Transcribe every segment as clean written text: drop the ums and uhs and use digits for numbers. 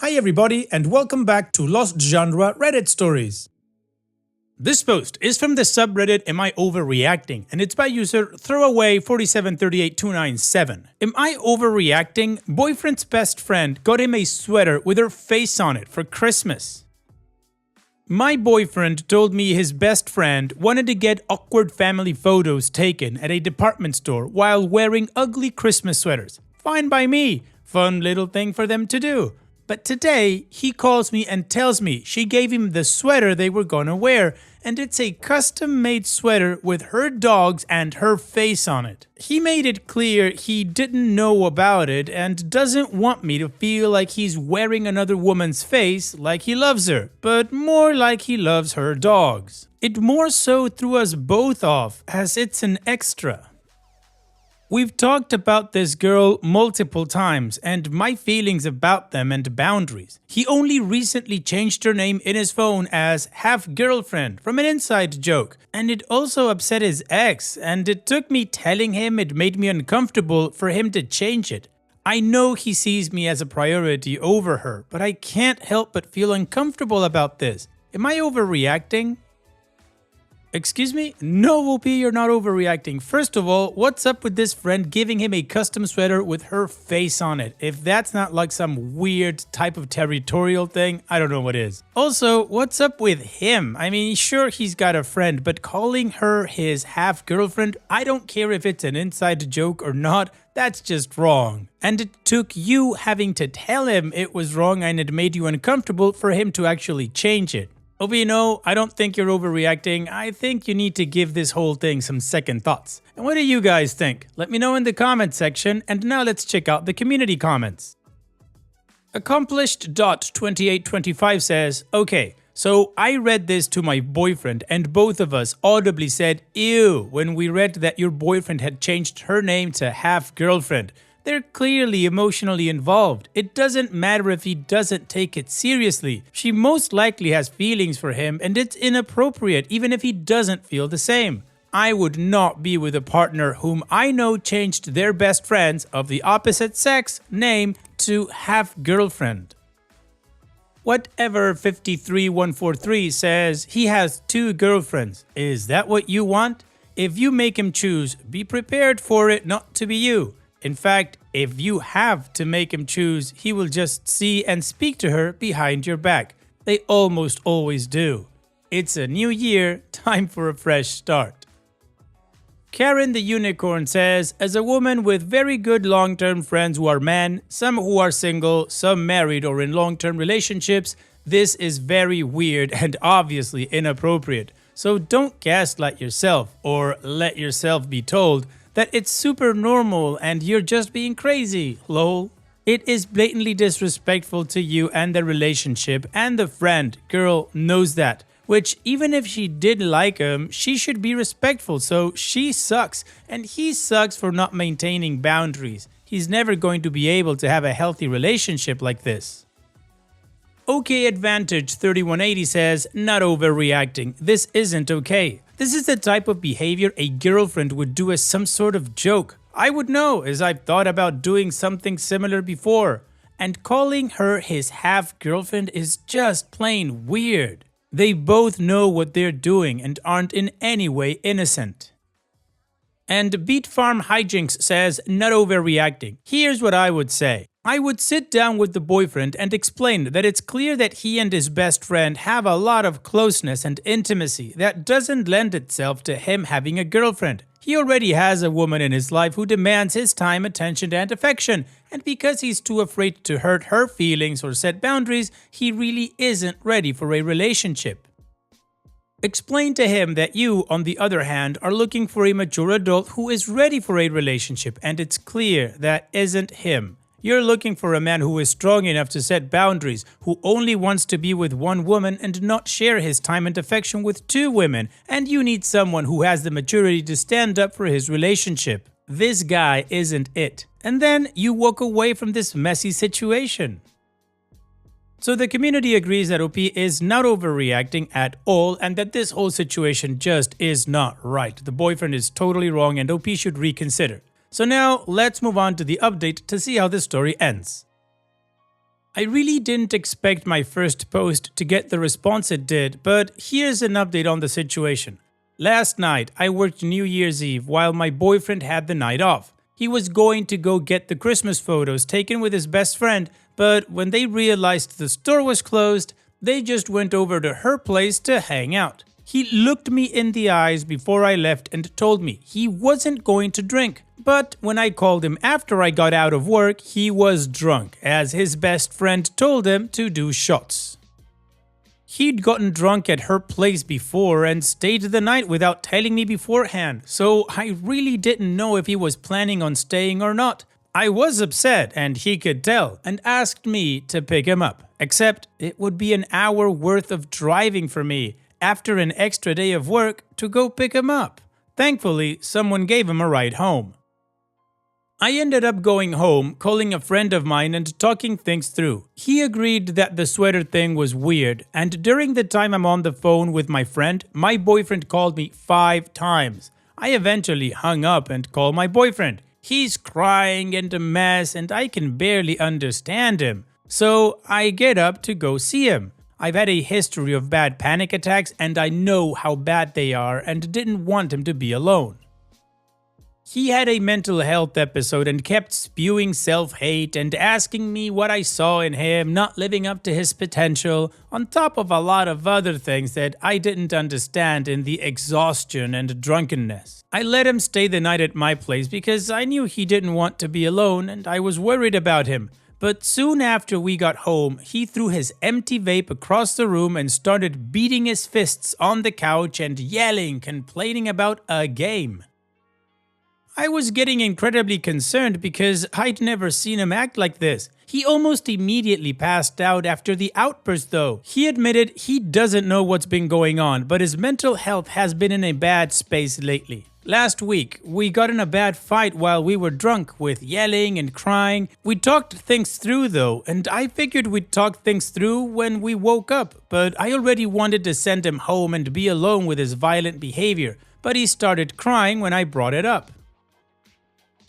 Hi everybody and welcome back to Lost Genre Reddit Stories. This post is from the subreddit Am I Overreacting, and it's by user Throwaway4738297. Am I overreacting? Boyfriend's best friend got him a sweater with her face on it for Christmas. My boyfriend told me his best friend wanted to get awkward family photos taken at a department store while wearing ugly Christmas sweaters. Fine by me. Fun little thing for them to do. But today, he calls me and tells me she gave him the sweater they were gonna wear, and it's a custom-made sweater with her dogs and her face on it. He made it clear he didn't know about it and doesn't want me to feel like he's wearing another woman's face like he loves her, but more like he loves her dogs. It more so threw us both off, as it's an extra. We've talked about this girl multiple times and my feelings about them and boundaries. He only recently changed her name in his phone as half-girlfriend from an inside joke, and it also upset his ex, and it took me telling him it made me uncomfortable for him to change it. I know he sees me as a priority over her, but I can't help but feel uncomfortable about this. Am I overreacting? Excuse me? No, OP, you're not overreacting. First of all, what's up with this friend giving him a custom sweater with her face on it? If that's not like some weird type of territorial thing, I don't know what is. Also, what's up with him? I mean, sure, he's got a friend, but calling her his half-girlfriend, I don't care if it's an inside joke or not, that's just wrong. And it took you having to tell him it was wrong and it made you uncomfortable for him to actually change it. OP, no, I don't think you're overreacting. I think you need to give this whole thing some second thoughts. And what do you guys think? Let me know in the comment section, and now let's check out the community comments. Accomplished.2825 says, okay, so I read this to my boyfriend and both of us audibly said ew when we read that your boyfriend had changed her name to half-girlfriend. They're clearly emotionally involved. It doesn't matter if he doesn't take it seriously. She most likely has feelings for him and it's inappropriate even if he doesn't feel the same. I would not be with a partner whom I know changed their best friends of the opposite sex name to half-girlfriend. Whatever 53143 says he has 2 girlfriends. Is that what you want? If you make him choose, be prepared for it not to be you. In fact, if you have to make him choose, he will just see and speak to her behind your back. They almost always do. It's a new year, time for a fresh start. Karen the Unicorn says, as a woman with very good long-term friends who are men, some who are single, some married or in long-term relationships, this is very weird and obviously inappropriate. So don't gaslight yourself or let yourself be told that it's super normal and you're just being crazy, lol. It is blatantly disrespectful to you and the relationship, and the friend, girl, knows that. Which, even if she did like him, she should be respectful, so she sucks, and he sucks for not maintaining boundaries. He's never going to be able to have a healthy relationship like this. OK Advantage 3180 says, not overreacting, this isn't okay. This is the type of behavior a girlfriend would do as some sort of joke. I would know, as I've thought about doing something similar before. And calling her his half-girlfriend is just plain weird. They both know what they're doing and aren't in any way innocent. And Beat Farm Hijinks says, not overreacting. Here's what I would say. I would sit down with the boyfriend and explain that it's clear that he and his best friend have a lot of closeness and intimacy that doesn't lend itself to him having a girlfriend. He already has a woman in his life who demands his time, attention, and affection, and because he's too afraid to hurt her feelings or set boundaries, he really isn't ready for a relationship. Explain to him that you, on the other hand, are looking for a mature adult who is ready for a relationship, and it's clear that isn't him. You're looking for a man who is strong enough to set boundaries, who only wants to be with one woman and not share his time and affection with 2 women, and you need someone who has the maturity to stand up for his relationship. This guy isn't it. And then you walk away from this messy situation. So the community agrees that OP is not overreacting at all and that this whole situation just is not right. The boyfriend is totally wrong and OP should reconsider. So now let's move on to the update to see how this story ends. I really didn't expect my first post to get the response it did, but here's an update on the situation. Last night, I worked New Year's Eve while my boyfriend had the night off. He was going to go get the Christmas photos taken with his best friend, but when they realized the store was closed, they just went over to her place to hang out. He looked me in the eyes before I left and told me he wasn't going to drink. But when I called him after I got out of work, he was drunk, as his best friend told him to do shots. He'd gotten drunk at her place before and stayed the night without telling me beforehand, so I really didn't know if he was planning on staying or not. I was upset, and he could tell, and asked me to pick him up, except it would be an hour worth of driving for me after an extra day of work to go pick him up. Thankfully, someone gave him a ride home. I ended up going home, calling a friend of mine and talking things through. He agreed that the sweater thing was weird, and during the time I'm on the phone with my friend, my boyfriend called me 5 times. I eventually hung up and called my boyfriend. He's crying and a mess and I can barely understand him. So I get up to go see him. I've had a history of bad panic attacks and I know how bad they are and didn't want him to be alone. He had a mental health episode and kept spewing self-hate and asking me what I saw in him not living up to his potential, on top of a lot of other things that I didn't understand in the exhaustion and drunkenness. I let him stay the night at my place because I knew he didn't want to be alone and I was worried about him. But soon after we got home, he threw his empty vape across the room and started beating his fists on the couch and yelling, complaining about a game. I was getting incredibly concerned because I'd never seen him act like this. He almost immediately passed out after the outburst though. He admitted he doesn't know what's been going on, but his mental health has been in a bad space lately. Last week, we got in a bad fight while we were drunk with yelling and crying. We talked things through though, and I figured we'd talk things through when we woke up, but I already wanted to send him home and be alone with his violent behavior, but he started crying when I brought it up.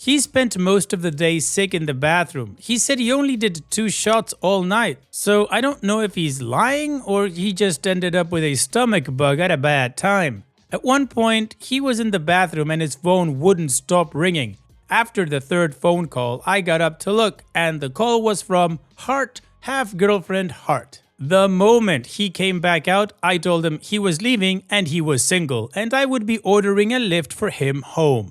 He spent most of the day sick in the bathroom. He said he only did 2 shots all night, so I don't know if he's lying or he just ended up with a stomach bug at a bad time. At one point, he was in the bathroom and his phone wouldn't stop ringing. After the 3rd phone call, I got up to look and the call was from Heart, half-girlfriend Heart. The moment he came back out, I told him he was leaving and he was single and I would be ordering a lift for him home.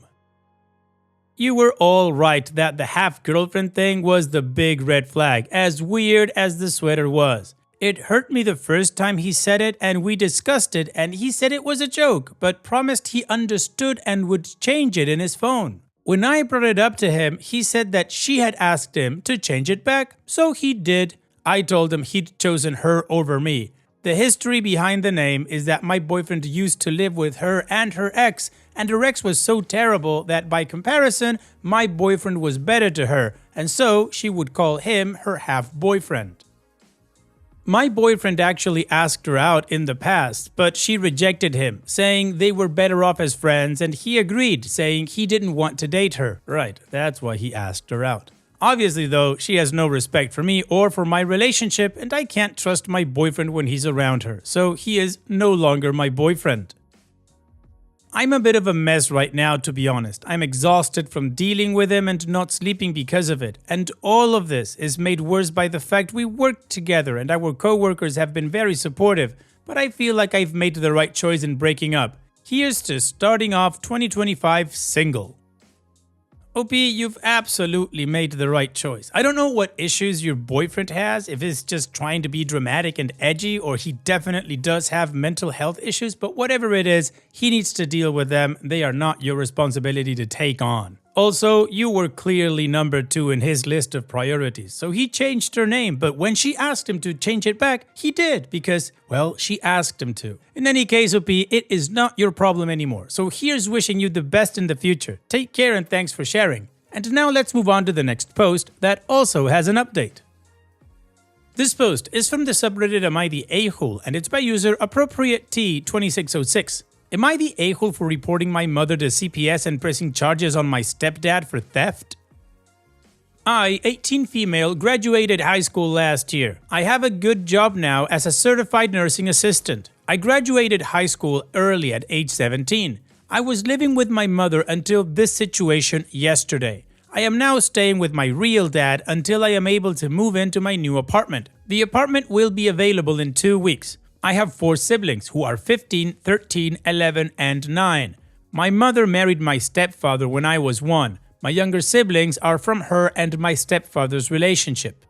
You were all right that the half-girlfriend thing was the big red flag, as weird as the sweater was. It hurt me the first time he said it and we discussed it and he said it was a joke, but promised he understood and would change it in his phone. When I brought it up to him, he said that she had asked him to change it back, so he did. I told him he'd chosen her over me. The history behind the name is that my boyfriend used to live with her and her ex, and her ex was so terrible that by comparison, my boyfriend was better to her, and so she would call him her half-boyfriend. My boyfriend actually asked her out in the past, but she rejected him, saying they were better off as friends, and he agreed, saying he didn't want to date her. Right, that's why he asked her out. Obviously though, she has no respect for me or for my relationship and I can't trust my boyfriend when he's around her, so he is no longer my boyfriend. I'm a bit of a mess right now, to be honest. I'm exhausted from dealing with him and not sleeping because of it, and all of this is made worse by the fact we work together and our co-workers have been very supportive, but I feel like I've made the right choice in breaking up. Here's to starting off 2025 single. OP, you've absolutely made the right choice. I don't know what issues your boyfriend has, if he's just trying to be dramatic and edgy, or he definitely does have mental health issues, but whatever it is, he needs to deal with them. They are not your responsibility to take on. Also, you were clearly number 2 in his list of priorities, so he changed her name, but when she asked him to change it back, he did because, well, she asked him to. In any case, OP, it is not your problem anymore, so here's wishing you the best in the future. Take care and thanks for sharing. And now let's move on to the next post that also has an update. This post is from the subreddit Am I the A-hole, and it's by user AppropriateT2606. Am I the a-hole for reporting my mother to CPS and pressing charges on my stepdad for theft? I, 18 female, graduated high school last year. I have a good job now as a certified nursing assistant. I graduated high school early at age 17. I was living with my mother until this situation yesterday. I am now staying with my real dad until I am able to move into my new apartment. The apartment will be available in 2 weeks. I have 4 siblings who are 15, 13, 11, and 9. My mother married my stepfather when I was 1. My younger siblings are from her and my stepfather's relationship.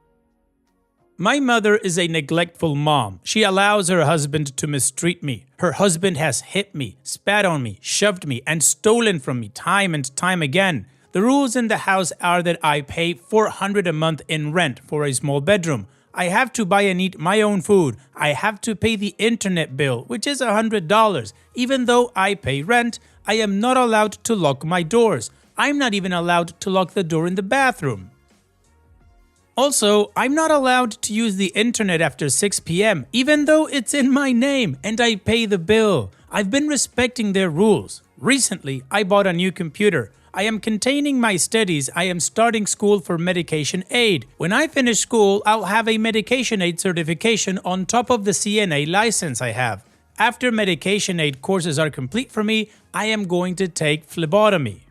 My mother is a neglectful mom. She allows her husband to mistreat me. Her husband has hit me, spat on me, shoved me, and stolen from me time and time again. The rules in the house are that I pay $400 a month in rent for a small bedroom. I have to buy and eat my own food. I have to pay the internet bill, which is $100. Even though I pay rent, I am not allowed to lock my doors. I'm not even allowed to lock the door in the bathroom. Also, I'm not allowed to use the internet after 6 p.m., even though it's in my name and I pay the bill. I've been respecting their rules. Recently, I bought a new computer. I am continuing my studies. I am starting school for medication aid. When I finish school, I'll have a medication aid certification on top of the CNA license I have. After medication aid courses are complete for me, I am going to take phlebotomy.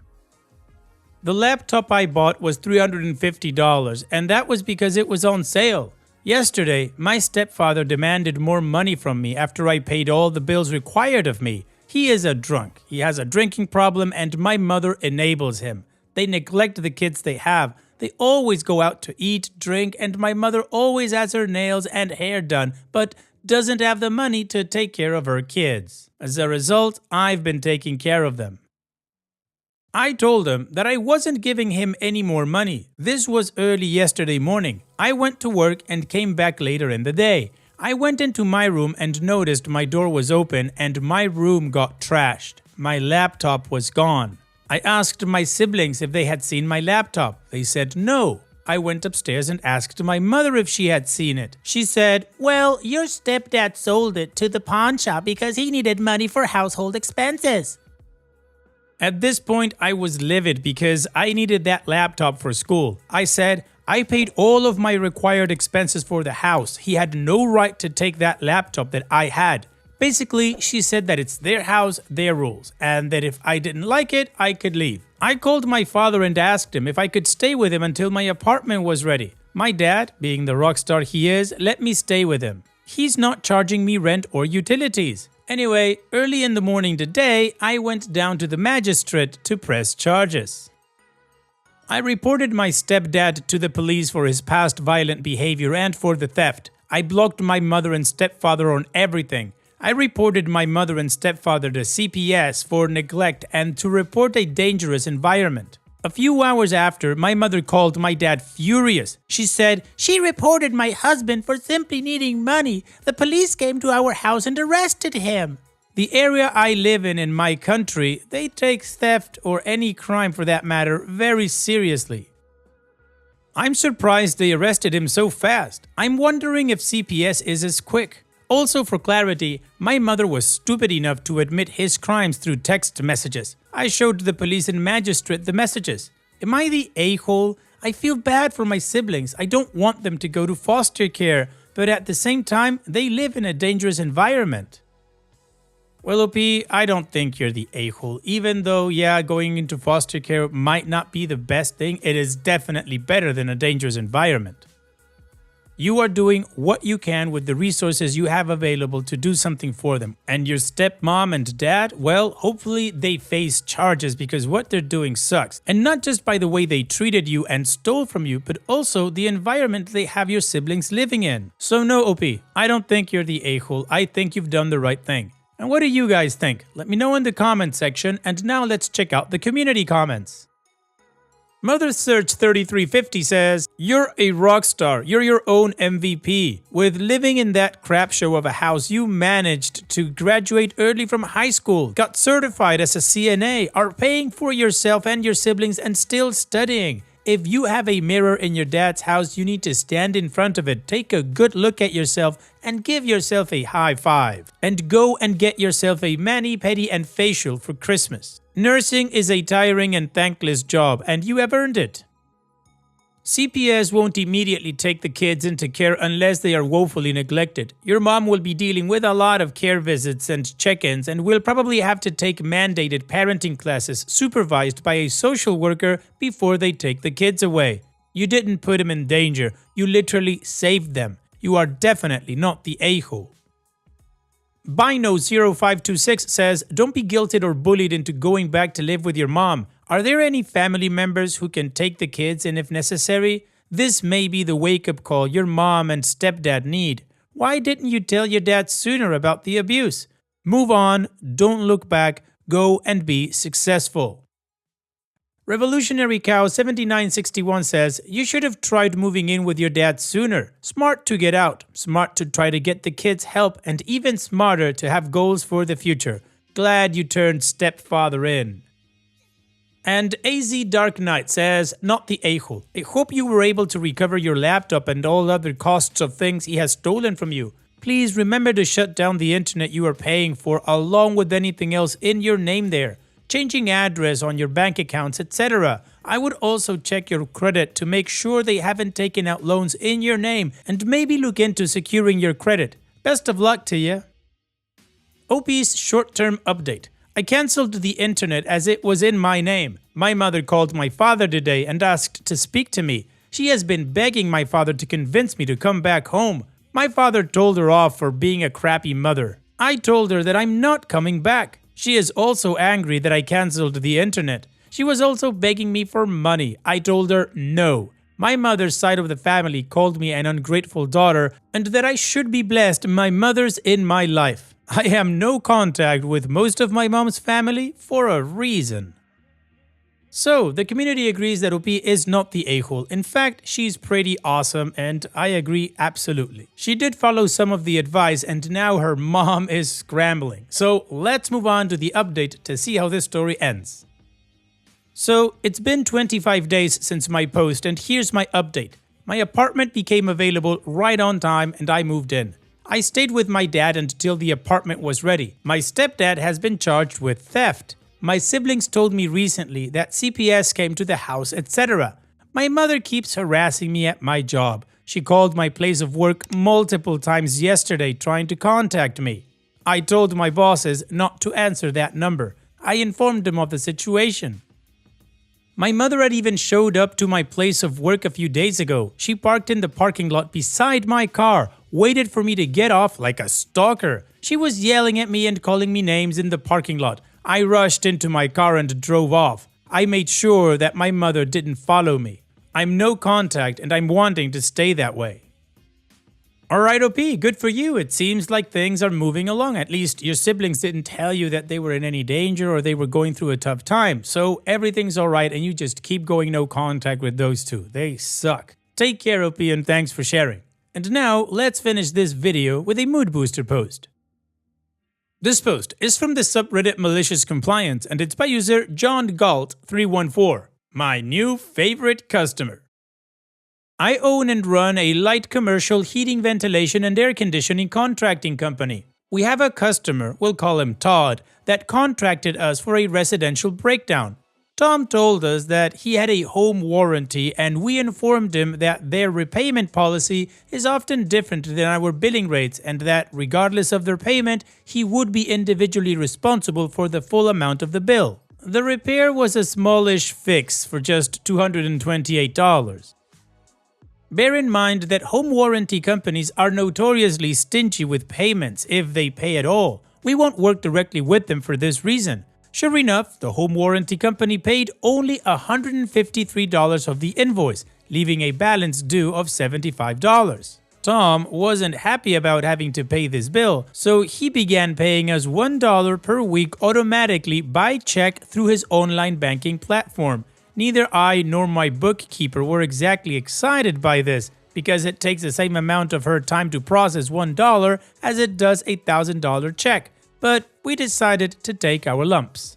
The laptop I bought was $350, and that was because it was on sale. Yesterday, my stepfather demanded more money from me after I paid all the bills required of me. He is a drunk. He has a drinking problem, and my mother enables him. They neglect the kids they have. They always go out to eat, drink, and my mother always has her nails and hair done, but doesn't have the money to take care of her kids. As a result, I've been taking care of them. I told him that I wasn't giving him any more money. This was early yesterday morning. I went to work and came back later in the day. I went into my room and noticed my door was open and my room got trashed. My laptop was gone. I asked my siblings if they had seen my laptop. They said no. I went upstairs and asked my mother if she had seen it. She said, "Well, your stepdad sold it to the pawn shop because he needed money for household expenses." At this point, I was livid because I needed that laptop for school. I said, I paid all of my required expenses for the house. He had no right to take that laptop that I had. Basically, she said that it's their house, their rules, and that if I didn't like it, I could leave. I called my father and asked him if I could stay with him until my apartment was ready. My dad, being the rock star he is, let me stay with him. He's not charging me rent or utilities. Anyway, early in the morning today, I went down to the magistrate to press charges. I reported my stepdad to the police for his past violent behavior and for the theft. I blocked my mother and stepfather on everything. I reported my mother and stepfather to CPS for neglect and to report a dangerous environment. A few hours after, my mother called my dad furious. She said, "She reported my husband for simply needing money. The police came to our house and arrested him." The area I live in my country, they take theft or any crime for that matter very seriously. I'm surprised they arrested him so fast. I'm wondering if CPS is as quick. Also, for clarity, my mother was stupid enough to admit his crimes through text messages. I showed the police and magistrate the messages. Am I the a-hole? I feel bad for my siblings. I don't want them to go to foster care, but at the same time, they live in a dangerous environment. Well, OP, I don't think you're the a-hole. Even though, yeah, going into foster care might not be the best thing, it is definitely better than a dangerous environment. You are doing what you can with the resources you have available to do something for them. And your stepmom and dad, well, hopefully they face charges because what they're doing sucks. And not just by the way they treated you and stole from you, but also the environment they have your siblings living in. So no, OP, I don't think you're the a-hole. I think you've done the right thing. And what do you guys think? Let me know in the comment section. And now let's check out the community comments. Mother Search 3350 says, "You're a rock star. You're your own MVP. With living in that crap show of a house, you managed to graduate early from high school, got certified as a CNA, are paying for yourself and your siblings and still studying. If you have a mirror in your dad's house, you need to stand in front of it, take a good look at yourself, and give yourself a high five. And go and get yourself a mani-pedi and facial for Christmas. Nursing is a tiring and thankless job, and you have earned it." CPS won't immediately take the kids into care unless they are woefully neglected. Your mom will be dealing with a lot of care visits and check-ins and will probably have to take mandated parenting classes supervised by a social worker before they take the kids away. You didn't put them in danger, you literally saved them. You are definitely not the a-hole. Bino0526 says, don't be guilted or bullied into going back to live with your mom. Are there any family members who can take the kids in if necessary? This may be the wake-up call your mom and stepdad need. Why didn't you tell your dad sooner about the abuse? Move on, don't look back, go and be successful. Revolutionary Cow 7961 says, you should have tried moving in with your dad sooner. Smart to get out, smart to try to get the kids help, and even smarter to have goals for the future. Glad you turned stepfather in. And AZ Dark Knight says, not the a-hole. I hope you were able to recover your laptop and all other costs of things he has stolen from you. Please remember to shut down the internet you are paying for along with anything else in your name there. Changing address on your bank accounts, etc. I would also check your credit to make sure they haven't taken out loans in your name and maybe look into securing your credit. Best of luck to you. OP's short-term update. I cancelled the internet as it was in my name. My mother called my father today and asked to speak to me. She has been begging my father to convince me to come back home. My father told her off for being a crappy mother. I told her that I'm not coming back. She is also angry that I cancelled the internet. She was also begging me for money. I told her no. My mother's side of the family called me an ungrateful daughter and that I should be blessed my mother's in my life. I have no contact with most of my mom's family for a reason. So, the community agrees that OP is not the a-hole. In fact, she's pretty awesome and I agree absolutely. She did follow some of the advice and now her mom is scrambling. So, let's move on to the update to see how this story ends. So, it's been 25 days since my post and here's my update. My apartment became available right on time and I moved in. I stayed with my dad until the apartment was ready. My stepdad has been charged with theft. My siblings told me recently that CPS came to the house, etc. My mother keeps harassing me at my job. She called my place of work multiple times yesterday trying to contact me. I told my bosses not to answer that number. I informed them of the situation. My mother had even showed up to my place of work a few days ago. She parked in the parking lot beside my car, waited for me to get off like a stalker. She was yelling at me and calling me names in the parking lot. I rushed into my car and drove off. I made sure that my mother didn't follow me. I'm no contact and I'm wanting to stay that way. Alright OP, good for you. It seems like things are moving along. At least your siblings didn't tell you that they were in any danger or they were going through a tough time. So everything's alright and you just keep going no contact with those two. They suck. Take care OP and thanks for sharing. And now let's finish this video with a mood booster post. This post is from the subreddit Malicious Compliance and it's by user John Galt 314, my new favorite customer. I own and run a light commercial heating, ventilation and air conditioning contracting company. We have a customer, we'll call him Todd, that contracted us for a residential breakdown. Tom told us that he had a home warranty and we informed him that their repayment policy is often different than our billing rates and that regardless of their payment, he would be individually responsible for the full amount of the bill. The repair was a smallish fix for just $228. Bear in mind that home warranty companies are notoriously stingy with payments if they pay at all. We won't work directly with them for this reason. Sure enough, the home warranty company paid only $153 of the invoice, leaving a balance due of $75. Tom wasn't happy about having to pay this bill, so he began paying us $1 per week automatically by check through his online banking platform. Neither I nor my bookkeeper were exactly excited by this, because it takes the same amount of her time to process $1 as it does a $1,000 check. But we decided to take our lumps.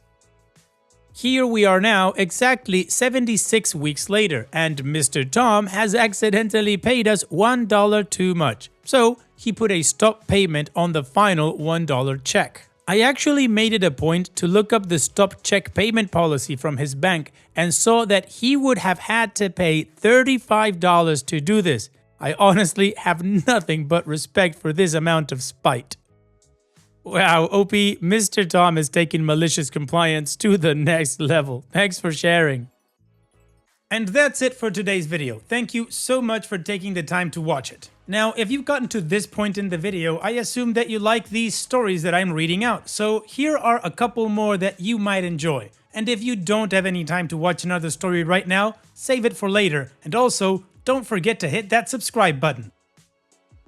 Here we are now, exactly 76 weeks later, and Mr. Tom has accidentally paid us $1 too much. So he put a stop payment on the final $1 check. I actually made it a point to look up the stop check payment policy from his bank and saw that he would have had to pay $35 to do this. I honestly have nothing but respect for this amount of spite. Wow, OP, Mr. Tom has taken malicious compliance to the next level. Thanks for sharing. And that's it for today's video. Thank you so much for taking the time to watch it. Now, if you've gotten to this point in the video, I assume that you like these stories that I'm reading out. So here are a couple more that you might enjoy. And if you don't have any time to watch another story right now, save it for later. And also, don't forget to hit that subscribe button.